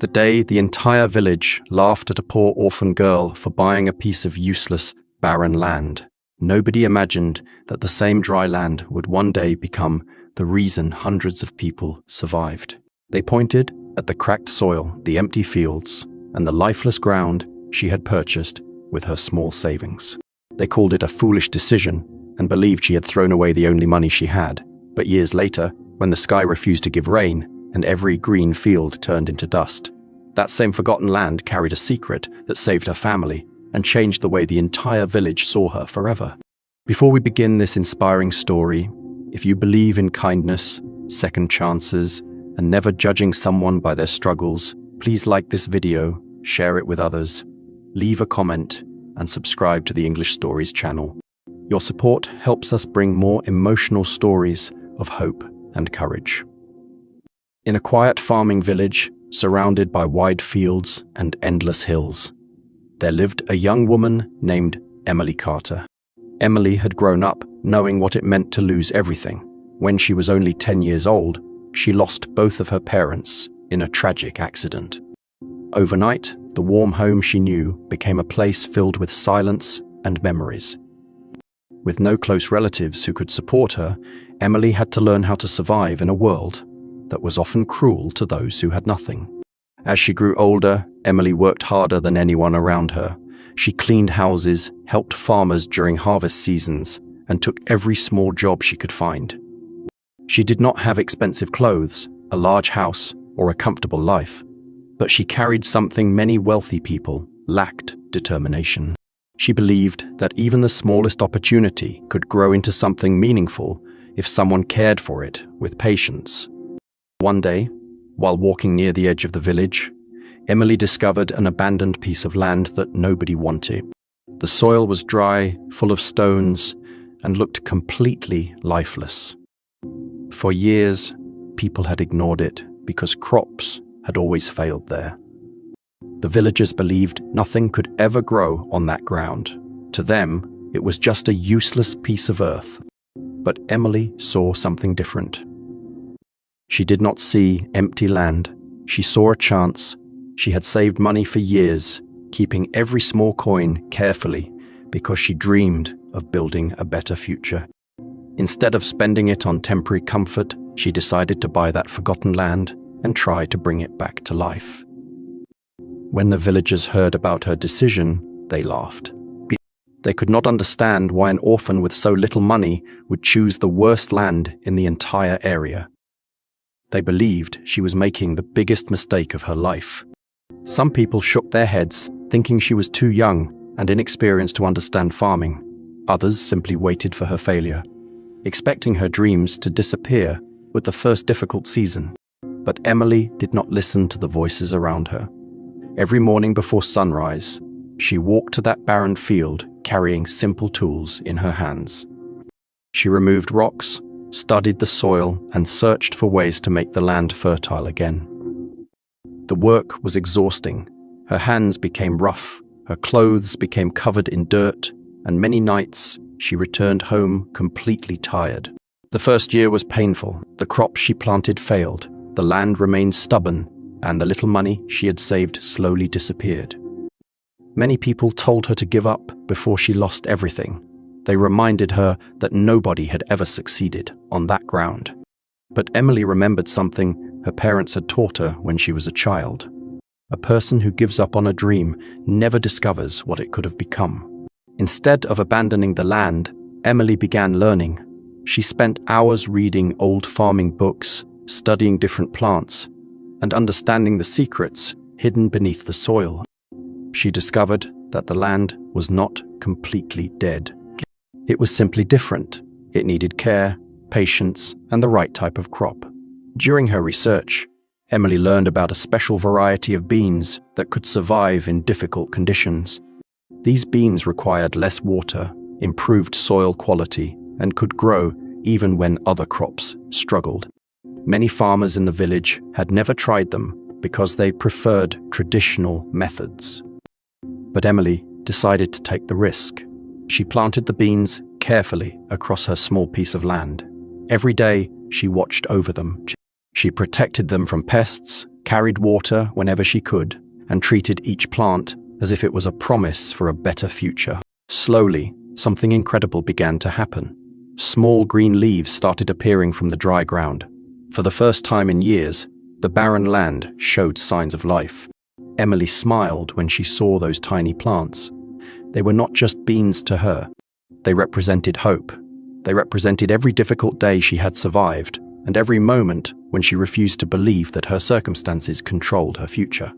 The day the entire village laughed at a poor orphan girl for buying a piece of useless, barren land. Nobody imagined that the same dry land would one day become the reason hundreds of people survived. They pointed at the cracked soil, the empty fields, and the lifeless ground she had purchased with her small savings. They called it a foolish decision and believed she had thrown away the only money she had. But years later, when the sky refused to give rain and every green field turned into dust, that same forgotten land carried a secret that saved her family and changed the way the entire village saw her forever. Before we begin this inspiring story, if you believe in kindness, second chances, and never judging someone by their struggles, please like this video, share it with others, leave a comment, and subscribe to the English Stories channel. Your support helps us bring more emotional stories of hope and courage. In a quiet farming village, surrounded by wide fields and endless hills, there lived a young woman named Emily Carter. Emily had grown up knowing what it meant to lose everything. When she was only 10 years old, she lost both of her parents in a tragic accident. Overnight, the warm home she knew became a place filled with silence and memories. With no close relatives who could support her, Emily had to learn how to survive in a world that was often cruel to those who had nothing. As she grew older, Emily worked harder than anyone around her. She cleaned houses, helped farmers during harvest seasons, and took every small job she could find. She did not have expensive clothes, a large house, or a comfortable life, but she carried something many wealthy people lacked: determination. She believed that even the smallest opportunity could grow into something meaningful if someone cared for it with patience. One day, while walking near the edge of the village, Emily discovered an abandoned piece of land that nobody wanted. The soil was dry, full of stones, and looked completely lifeless. For years, people had ignored it because crops had always failed there. The villagers believed nothing could ever grow on that ground. To them, it was just a useless piece of earth. But Emily saw something different. She did not see empty land. She saw a chance. She had saved money for years, keeping every small coin carefully because she dreamed of building a better future. Instead of spending it on temporary comfort, she decided to buy that forgotten land and try to bring it back to life. When the villagers heard about her decision, they laughed. They could not understand why an orphan with so little money would choose the worst land in the entire area. They believed she was making the biggest mistake of her life. Some people shook their heads, thinking she was too young and inexperienced to understand farming. Others simply waited for her failure, expecting her dreams to disappear with the first difficult season. But Emily did not listen to the voices around her. Every morning before sunrise, she walked to that barren field carrying simple tools in her hands. She removed rocks, studied the soil, and searched for ways to make the land fertile again. The work was exhausting. Her hands became rough, her clothes became covered in dirt, and many nights she returned home completely tired. The first year was painful. The crops she planted failed, the land remained stubborn, and the little money she had saved slowly disappeared. Many people told her to give up before she lost everything. They reminded her that nobody had ever succeeded on that ground. But Emily remembered something her parents had taught her when she was a child. A person who gives up on a dream never discovers what it could have become. Instead of abandoning the land, Emily began learning. She spent hours reading old farming books, studying different plants, and understanding the secrets hidden beneath the soil. She discovered that the land was not completely dead. It was simply different. It needed care, patience, and the right type of crop. During her research, Emily learned about a special variety of beans that could survive in difficult conditions. These beans required less water, improved soil quality, and could grow even when other crops struggled. Many farmers in the village had never tried them because they preferred traditional methods. But Emily decided to take the risk. She planted the beans carefully across her small piece of land. Every day, she watched over them. She protected them from pests, carried water whenever she could, and treated each plant as if it was a promise for a better future. Slowly, something incredible began to happen. Small green leaves started appearing from the dry ground. For the first time in years, the barren land showed signs of life. Emily smiled when she saw those tiny plants. They were not just beans to her. They represented hope. They represented every difficult day she had survived, and every moment when she refused to believe that her circumstances controlled her future.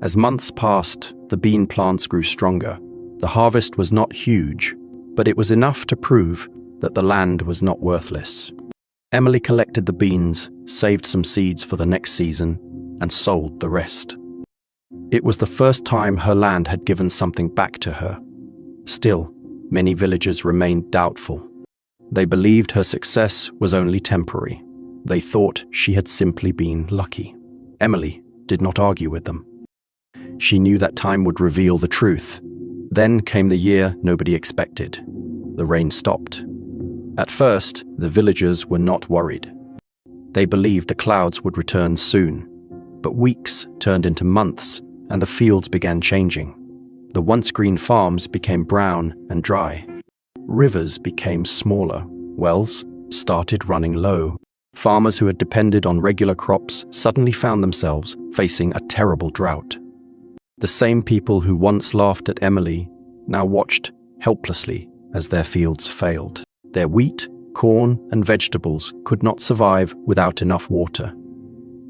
As months passed, the bean plants grew stronger. The harvest was not huge, but it was enough to prove that the land was not worthless. Emily collected the beans, saved some seeds for the next season, and sold the rest. It was the first time her land had given something back to her. Still, many villagers remained doubtful. They believed her success was only temporary. They thought she had simply been lucky. Emily did not argue with them. She knew that time would reveal the truth. Then came the year nobody expected. The rain stopped. At first, the villagers were not worried. They believed the clouds would return soon. But weeks turned into months, and the fields began changing. The once green farms became brown and dry. Rivers became smaller. Wells started running low. Farmers who had depended on regular crops suddenly found themselves facing a terrible drought. The same people who once laughed at Emily now watched helplessly as their fields failed. Their wheat, corn, and vegetables could not survive without enough water.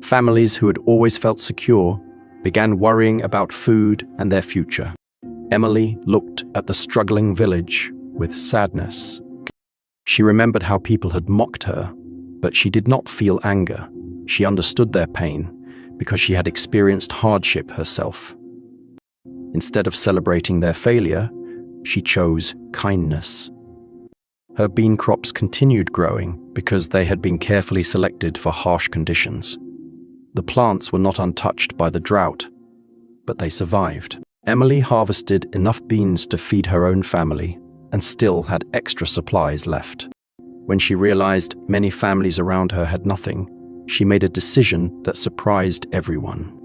Families who had always felt secure began worrying about food and their future. Emily looked at the struggling village with sadness. She remembered how people had mocked her, but she did not feel anger. She understood their pain because she had experienced hardship herself. Instead of celebrating their failure, she chose kindness. Her bean crops continued growing because they had been carefully selected for harsh conditions. The plants were not untouched by the drought, but they survived. Emily harvested enough beans to feed her own family and still had extra supplies left. When she realized many families around her had nothing, she made a decision that surprised everyone.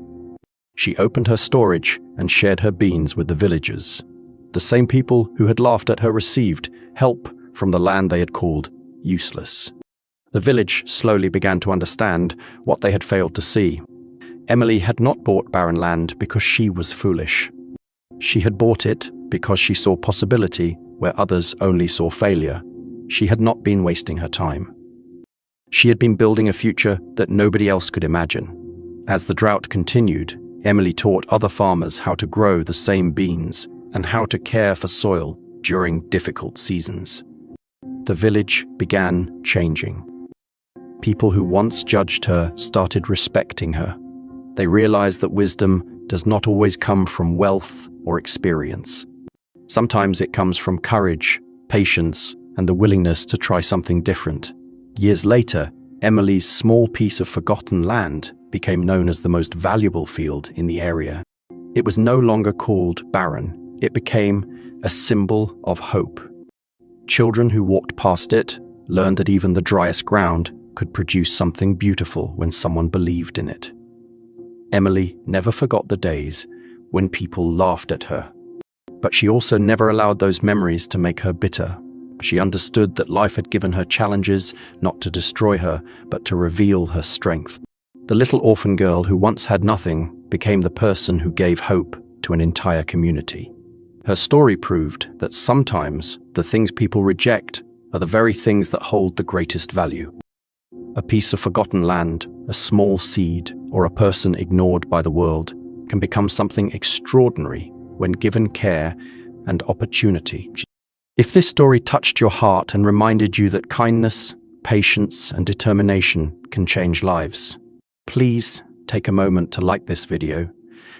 She opened her storage and shared her beans with the villagers. The same people who had laughed at her received help from the land they had called useless. The village slowly began to understand what they had failed to see. Emily had not bought barren land because she was foolish. She had bought it because she saw possibility where others only saw failure. She had not been wasting her time. She had been building a future that nobody else could imagine. As the drought continued, Emily taught other farmers how to grow the same beans and how to care for soil during difficult seasons. The village began changing. People who once judged her started respecting her. They realized that wisdom does not always come from wealth or experience. Sometimes it comes from courage, patience, and the willingness to try something different. Years later, Emily's small piece of forgotten land became known as the most valuable field in the area. It was no longer called barren. It became a symbol of hope. Children who walked past it learned that even the driest ground could produce something beautiful when someone believed in it. Emily never forgot the days when people laughed at her. But she also never allowed those memories to make her bitter. She understood that life had given her challenges not to destroy her, but to reveal her strength. The little orphan girl who once had nothing became the person who gave hope to an entire community. Her story proved that sometimes the things people reject are the very things that hold the greatest value. A piece of forgotten land, a small seed, or a person ignored by the world can become something extraordinary when given care and opportunity. If this story touched your heart and reminded you that kindness, patience, and determination can change lives, please take a moment to like this video,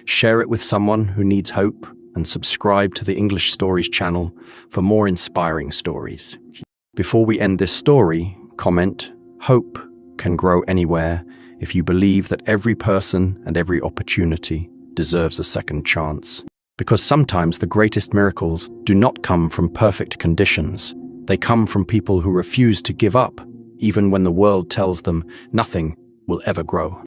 share it with someone who needs hope, and subscribe to the English Stories channel for more inspiring stories. Before we end this story, comment, "Hope can grow anywhere if you believe that every person and every opportunity deserves a second chance." Because sometimes the greatest miracles do not come from perfect conditions. They come from people who refuse to give up, even when the world tells them nothing will ever grow.